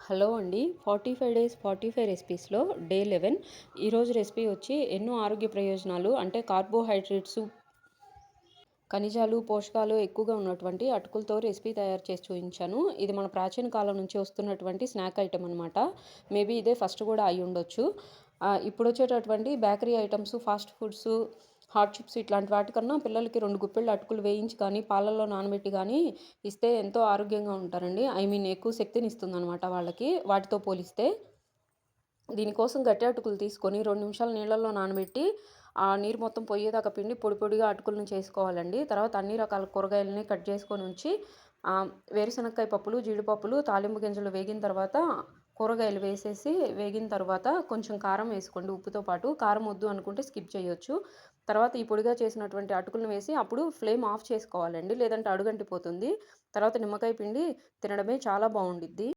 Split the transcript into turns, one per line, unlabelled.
Hello అండి. 45 days 45 రెసిపీస్‌లో day 11. ఈరోజు recipe వచ్చి ఎన్నో ఆరోగ్య ప్రయోజనాలు అంటే కార్బోహైడ్రేట్సు, ఖనిజాలు, పోషకాలు ఎక్కువగా ఉన్నటువంటి అటుకులతో రెసిపీ తయారు చేసి చూయించాను. ఇది మన ప్రాచీన కాలం నుంచి వస్తున్నటువంటి స్నాక్ ఐటెమ్ అనమాట. మేబీ ఇదే ఫస్ట్ కూడా అయ్యుండొచ్చు. ఇప్పుడొచ్చేటటువంటి bakery items, fast foods, hot chips ఇట్లాంటి వాటికన్నా పిల్లలకి 2 గుప్పెళ్ళు అటుకులు వేయించి కానీ, పాలల్లో నానబెట్టి గానీ ఇస్తే ఎంతో ఆరోగ్యంగా ఉంటారండి. ఐ మీన్ ఎక్కువ శక్తినిస్తుందనమాట వాళ్ళకి వాటితో పోలిస్తే. దీనికోసం గట్టి అటుకులు తీసుకొని 2 నిమిషాలు నీళ్ళల్లో నానబెట్టి, ఆ నీరు మొత్తం పొయ్యేదాకా పిండి పొడి పొడిగా అటుకులను చేసుకోవాలండి. తర్వాత అన్ని రకాల కూరగాయలని కట్ చేసుకొని ఉంచి, వేరుశనక్కాయ పప్పులు, జీడిపప్పులు, తాలింపు గింజలు వేగిన తర్వాత కూరగాయలు వేసేసి వేగిన తర్వాత కొంచెం కారం వేసుకోండి ఉప్పుతో పాటు. కారం వద్దు అనుకుంటే స్కిప్ చేయొచ్చు. తర్వాత ఈ పొడిగా చేసినటువంటి అటుకులను వేసి అప్పుడు ఫ్లేమ్ ఆఫ్ చేసుకోవాలండి. లేదంటే అడుగంటిపోతుంది. తర్వాత నిమ్మకాయ పిండి తినడమే చాలా బావుండిద్ది.